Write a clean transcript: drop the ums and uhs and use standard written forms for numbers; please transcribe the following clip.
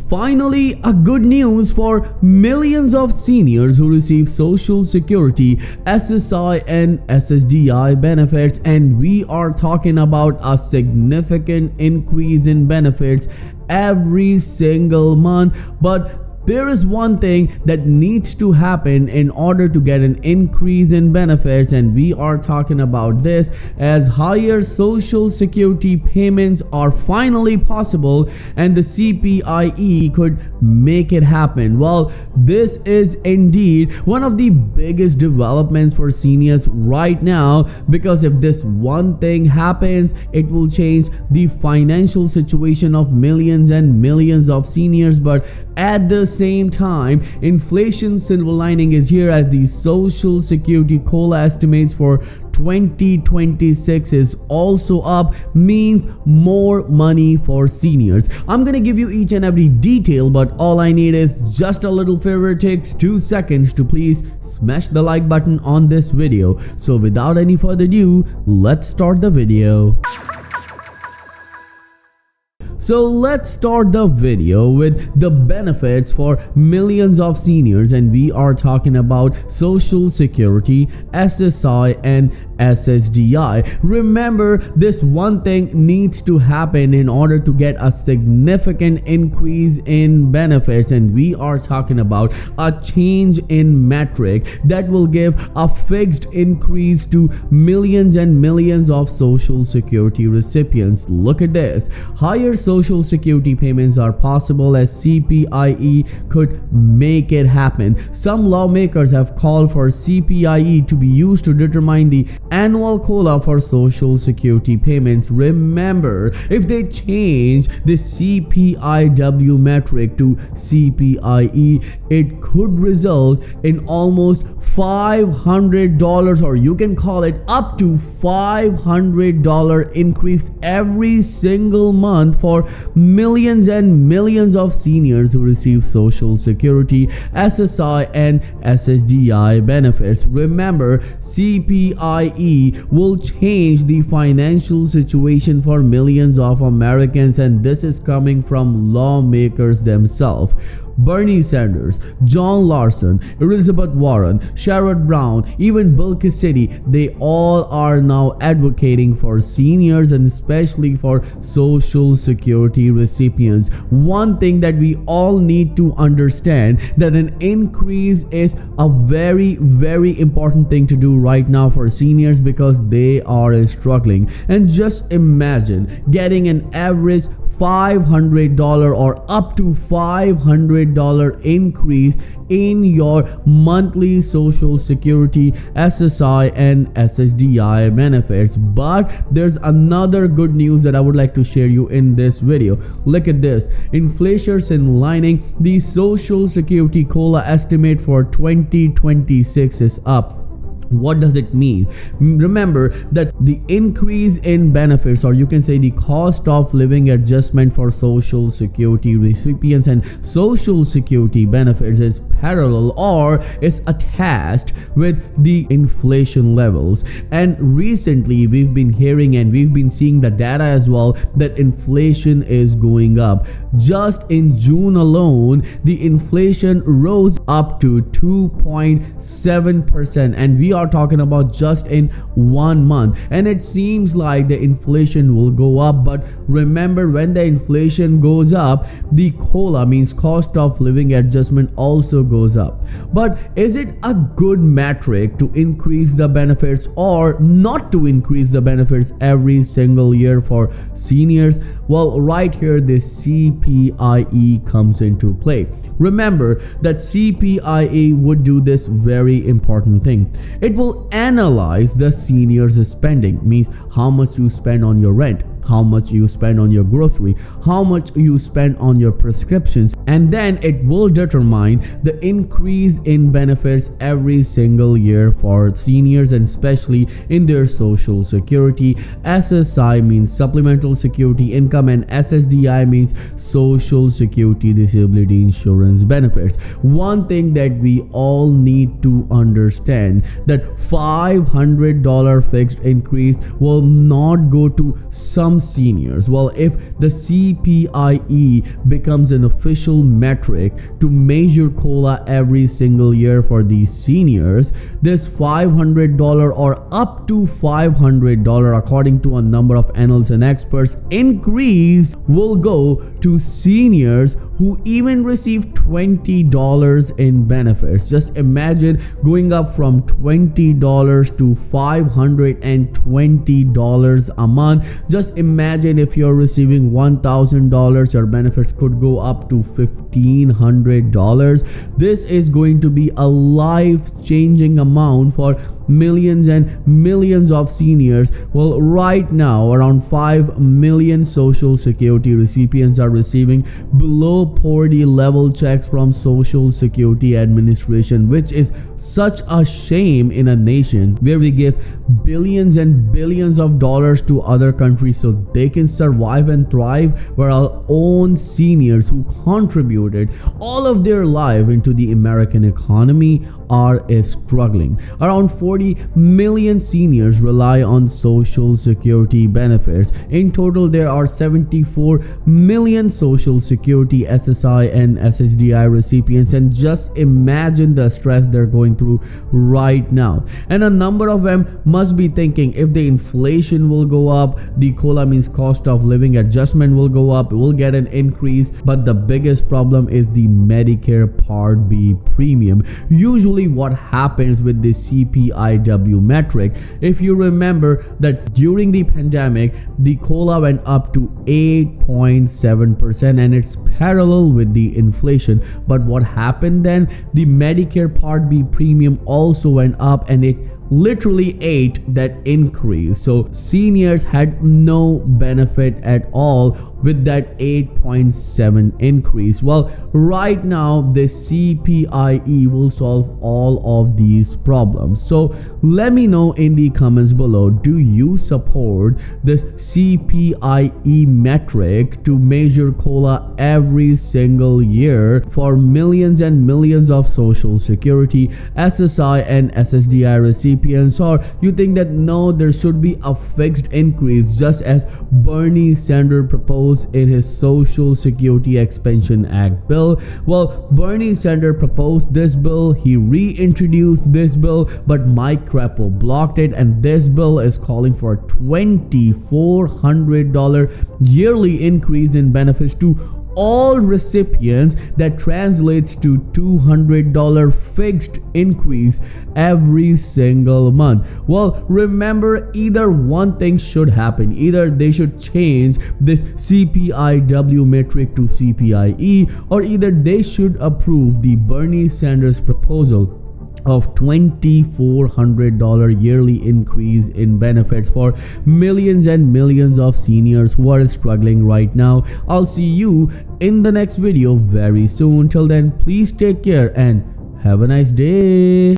Finally, a good news for millions of seniors who receive Social Security SSI and SSDI benefits, and we are talking about a significant increase in benefits every single month. But there is one thing that needs to happen in order to get an increase in benefits, and we are talking about this as higher Social Security payments are finally possible and the CPIE could make it happen. Well, this is indeed one of the biggest developments for seniors right now, because if this one thing happens, it will change the financial situation of millions and millions of seniors. But at the same time, inflation silver lining is here, as the Social Security COLA estimates for 2026 is also up, means more money for seniors. I'm gonna give you each and every detail, but all I need is just a little favor. It takes 2 seconds to please smash the like button on this video. So without any further ado, let's start the video. So let's start the video with the benefits for millions of seniors, and we are talking about Social Security SSI and SSDI. Remember, this one thing needs to happen in order to get a significant increase in benefits, and we are talking about a change in metric that will give a fixed increase to millions and millions of Social Security recipients. Look at this. Higher Social Security payments are possible as CPIE could make it happen. Some lawmakers have called for CPIE to be used to determine the annual COLA for Social Security payments. Remember, if they change the CPIW metric to CPIE, it could result in almost $500, or you can call it up to $500 increase every single month for millions and millions of seniors who receive Social Security SSI and SSDI benefits. Remember, CPIE will change the financial situation for millions of Americans, and this is coming from lawmakers themselves. Bernie Sanders, John Larson, Elizabeth Warren, Sherrod Brown, even Bill Cassidy, they all are now advocating for seniors and especially for Social Security recipients. One thing that we all need to understand, that an increase is a very, very important thing to do right now for seniors, because they are struggling. And just imagine getting an average $500 or up to $500 increase in your monthly Social Security SSI and SSDI benefits. But there's another good news that I would like to share you in this video. Look at this. Inflation's in lining. The Social Security COLA estimate for 2026 is up. What does it mean? Remember that the increase in benefits, or you can say the cost of living adjustment for Social Security recipients and Social Security benefits, is parallel or is attached with the inflation levels. And recently we've been hearing and we've been seeing the data as well that inflation is going up. Just in June alone, the inflation rose up to 2.7%, and we are talking about just in 1 month. And it seems like the inflation will go up, but remember, when the inflation goes up, the COLA, means cost of living adjustment, also goes up. But is it a good metric to increase the benefits or not to increase the benefits every single year for seniors? Well, right here the CPIE comes into play. Remember that CPIE would do this very important thing. It will analyze the seniors' spending, means how much you spend on your rent, how much you spend on your grocery, how much you spend on your prescriptions, and then it will determine the increase in benefits every single year for seniors, and especially in their Social Security. SSI means Supplemental Security Income, and SSDI means Social Security Disability Insurance benefits. One thing that we all need to understand, that that $500 fixed increase will not go to some seniors. Well, if the CPIE becomes an official metric to measure COLA every single year for these seniors, this $500 or up to $500, according to a number of analysts and experts, increase will go to seniors who even receive $20 in benefits. Just imagine going up from $20 to $520 a month. Just imagine if you're receiving $1,000, your benefits could go up to $1,500. This is going to be a life-changing amount for millions and millions of seniors. Well, right now around 5 million Social Security recipients are receiving below poverty level checks from Social Security Administration, which is such a shame in a nation where we give billions and billions of dollars to other countries so they can survive and thrive, where our own seniors who contributed all of their life into the American economy are struggling. Around 40 million seniors rely on Social Security benefits. In total, there are 74 million Social Security SSI and SSDI recipients, and just imagine the stress they're going through right now. And a number of them must be thinking, if the inflation will go up, the COLA means cost of living adjustment will go up, we'll get an increase. But the biggest problem is the Medicare Part B premium. Usually what happens with the CPIW metric, if you remember that during the pandemic, the COLA went up to 8.7%, and it's parallel with the inflation. But what happened then? The Medicare Part B premium also went up, and it literally ate that increase. So seniors had no benefit at all with that 8.7 increase. Well, right now the CPIE will solve all of these problems. So let me know in the comments below, do you support this CPIE metric to measure COLA every single year for millions and millions of Social Security, SSI and SSDI recipients? Or you think that no, there should be a fixed increase, just as Bernie Sanders proposed in his Social Security Expansion Act bill? Well, Bernie Sanders proposed this bill, he reintroduced this bill, but Mike Crapo blocked it, and this bill is calling for a $2,400 yearly increase in benefits to all recipients. That translates to $200 fixed increase every single month. Well, remember, either one thing should happen. Either they should change this CPIW metric to CPIE, or either they should approve the Bernie Sanders proposal of $2,400 yearly increase in benefits for millions and millions of seniors who are struggling right now. I'll see you in the next video very soon. Till then, please take care and have a nice day.